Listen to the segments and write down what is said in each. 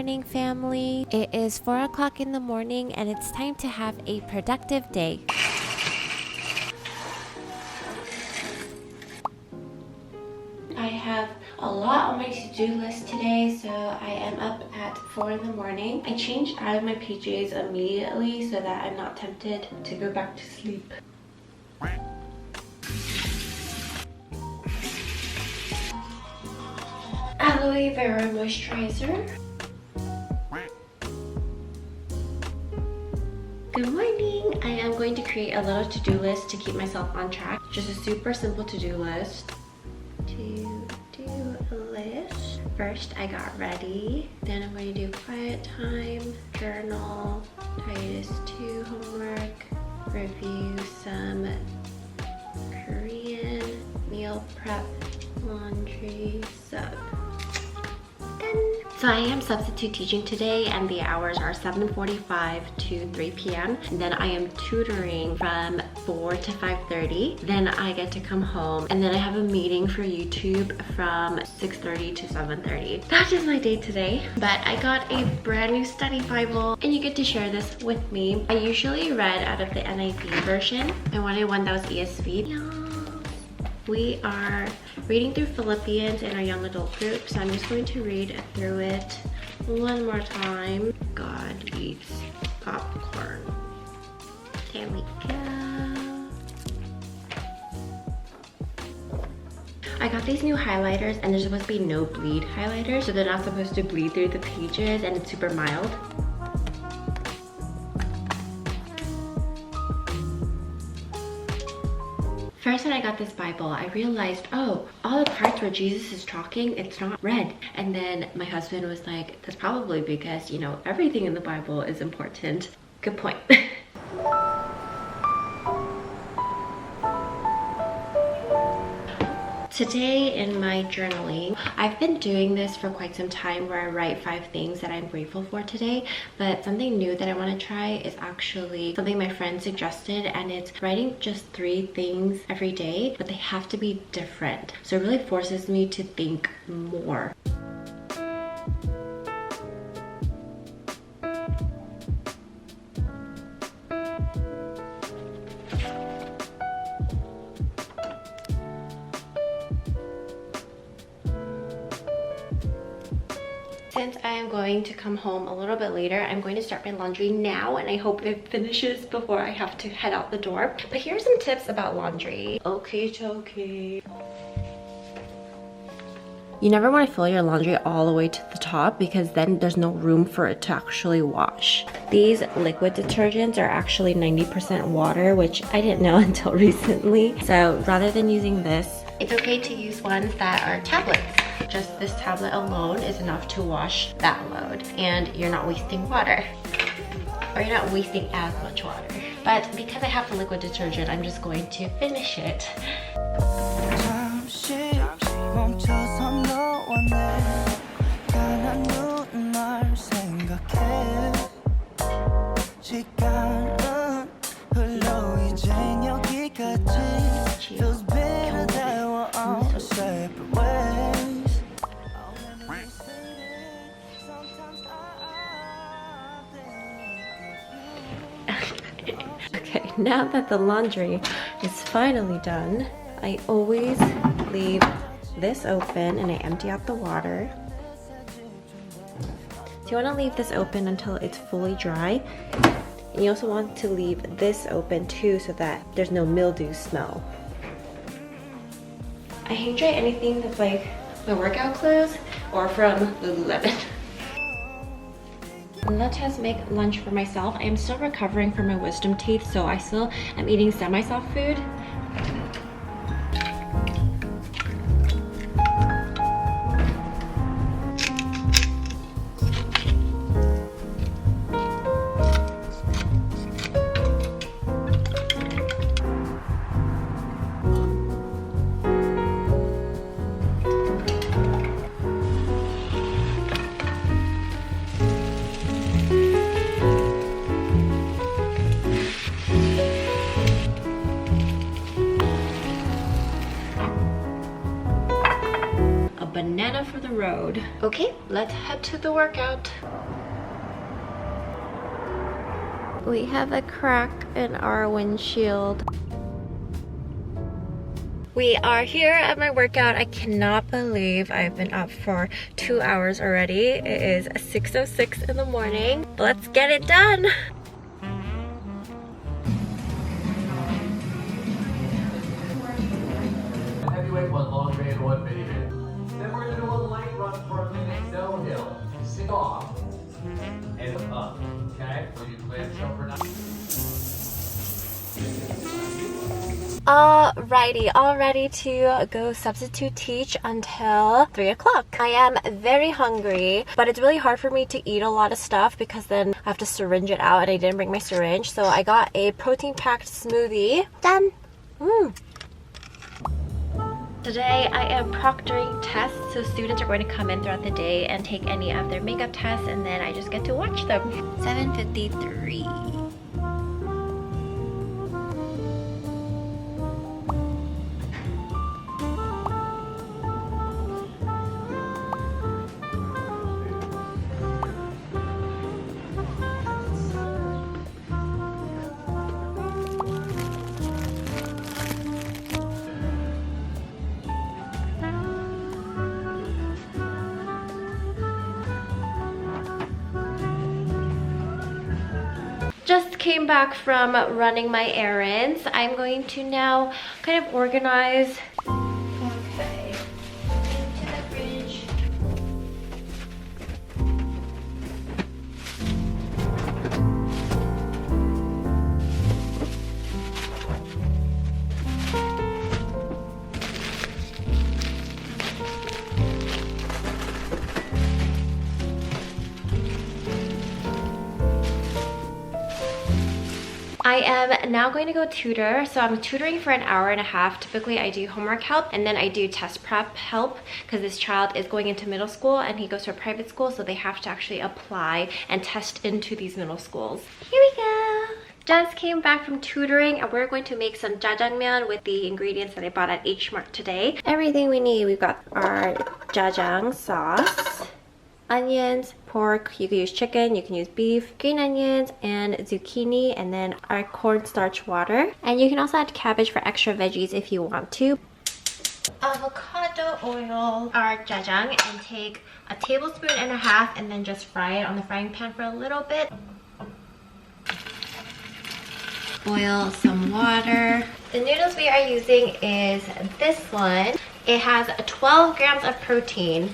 morning, family. It is 4 o'clock in the morning and it's time to have a productive day. I have a lot on my to-do list today, so I am up at 4 in the morning. I changed out of my PJs immediately so that I'm not tempted to go back to sleep. Aloe vera moisturizer. Good morning! I am going to create a little to-do list to keep myself on track. Just a super simple to-do list. To-do list. First, I got ready. Then I'm going to do quiet time, journal, Titus 2 homework, review some Korean, meal prep, laundry, sub. So I am substitute teaching today and the hours are 7:45 to 3 p.m. And then I am tutoring from 4 to 5:30. Then I get to come home and then I have a meeting for YouTube from 6:30 to 7:30. That is my day today. But I got a brand new study Bible and you get to share this with me. I usually read out of the NIV version. I wanted one that was ESV. Yeah. We are reading through Philippians in our young adult group, so I'm just going to read through it one more time. God eats popcorn. There we go. I got these new highlighters and there's supposed to be no bleed highlighters, so they're not supposed to bleed through the pages and it's super mild. First when I got this Bible, I realized, oh, all the parts where Jesus is talking, it's not red. And then my husband was like, that's probably because, you know, everything in the Bible is important. Good point. Today in my journaling, I've been doing this for quite some time where I write 5 things that I'm grateful for today, but something new that I want to try is actually something my friend suggested, and it's writing just 3 things every day, but they have to be different. So it really forces me to think more. Since I am going to come home a little bit later, I'm going to start my laundry now and I hope it finishes before I have to head out the door. But here's some tips about laundry. Okay. You never want to fill your laundry all the way to the top because then there's no room for it to actually wash. These liquid detergents are actually 90% water, which I didn't know until recently. So rather than using this, it's okay to use ones that are tablets. Just this tablet alone is enough to wash that load and you're not wasting water. Or you're not wasting as much water. But because I have the liquid detergent, I'm just going to finish it. Okay, now that the laundry is finally done, I always leave this open and I empty out the water. So you want to leave this open until it's fully dry. And you also want to leave this open too so that there's no mildew smell. I hang dry anything that's like my workout clothes or from Lululemon. Let us make lunch for myself. I am still recovering from my wisdom teeth, so I still am eating semi-soft food. banana for the road. Okay, let's head to the workout. We have a crack in our windshield. We are here at my workout. I cannot believe I've been up for 2 hours already. It is 6:06 in the morning. Let's get it done. Heavyweight, one long band, one mini band. Then we're gonna do a light run for a minute, no hill. Sit off and up. Okay? Will you clamshell for now? Alrighty, all ready to go substitute teach until 3 o'clock. I am very hungry, but it's really hard for me to eat a lot of stuff because then I have to syringe it out and I didn't bring my syringe. So I got a protein-packed smoothie. Done. Today I am proctoring tests, so students are going to come in throughout the day and take any of their makeup tests, and then I just get to watch them. 7:53. Just came back from running my errands. I'm going to now kind of organize. Okay, into the fridge. I am now going to go tutor. So I'm tutoring for an hour and a half. Typically I do homework help and then I do test prep help because this child is going into middle school and he goes to a private school, so they have to actually apply and test into these middle schools. Here we go. Just came back from tutoring and we're going to make some jjajangmyeon with the ingredients that I bought at H Mart today. Everything we need, we've got our jjajang sauce, onions, pork, you can use chicken, you can use beef, green onions, and zucchini, and then our cornstarch water. And you can also add cabbage for extra veggies if you want to. Avocado oil, our jjajang, and take a tablespoon and a half and then just fry it on the frying pan for a little bit. Boil some water. The noodles we are using is this one. It has 12 grams of protein.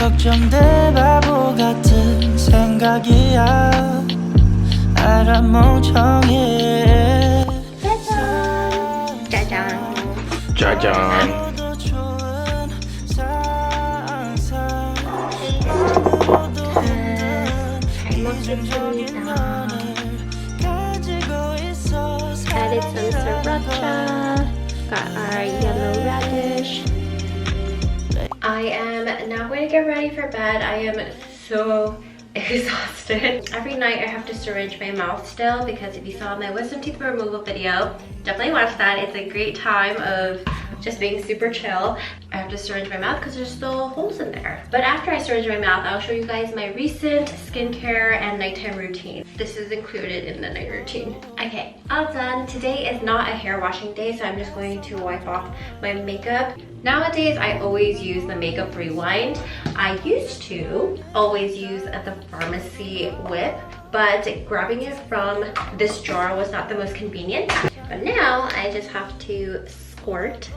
걱정돼 바보 같은 생각이야 알아 멍청해 짜잔 짜잔 잘 먹겠습니다. Added some sriracha, got our yellow radish. I am now going to get ready for bed. I am so exhausted. Every night I have to syringe my mouth still because if you saw my wisdom teeth removal video, definitely watch that. It's a great time of just being super chill. I have to syringe my mouth because there's still holes in there. But after I syringe my mouth, I'll show you guys my recent skincare and nighttime routine. This is included in the night routine. Okay, all done. Today is not a hair washing day, so I'm just going to wipe off my makeup. Nowadays, I always use the Makeup Rewind. I used to always use the pharmacy whip, but grabbing it from this jar was not the most convenient. But now I just have to squirt,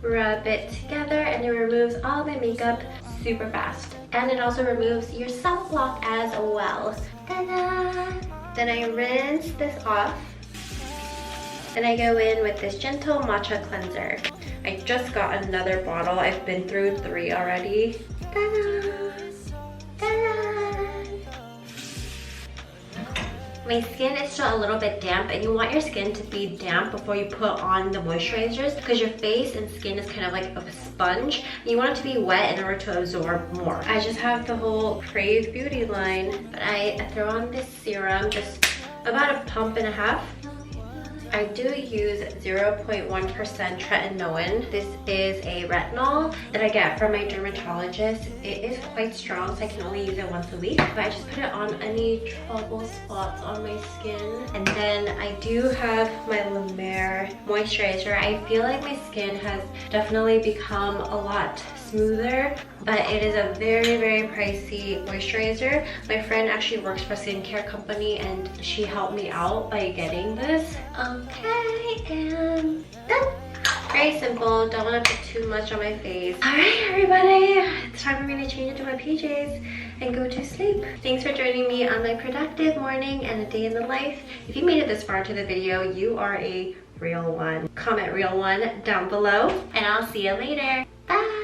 rub it together, and it removes all my makeup super fast. And it also removes your sunblock as well. Ta-da! Then I rinse this off. Then I go in with this gentle matcha cleanser. I just got another bottle. I've been through 3 already. Ta-da! Ta-da! My skin is still a little bit damp, and you want your skin to be damp before you put on the moisturizers because your face and skin is kind of like a sponge. You want it to be wet in order to absorb more. I just have the whole Crave Beauty line, but I throw on this serum, just about a pump and a half. I do use 0.1% tretinoin. This is a retinol that I get from my dermatologist. It is quite strong, so I can only use it once a week. But I just put it on any trouble spots on my skin. And then I do have my La Mer moisturizer. I feel like my skin has definitely become a lot smoother, but it is a very, very pricey moisturizer. My friend actually works for a skincare company and she helped me out by getting this. Okay, and done. Very simple, don't want to put too much on my face. All right, everybody, it's time for me to change into my PJs and go to sleep. Thanks for joining me on my productive morning and a day in the life. If you made it this far into the video, you are a real one. Comment real one down below, and I'll see you later. Bye.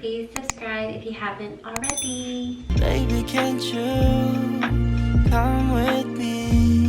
Please subscribe if you haven't already. Baby, can't you come with me?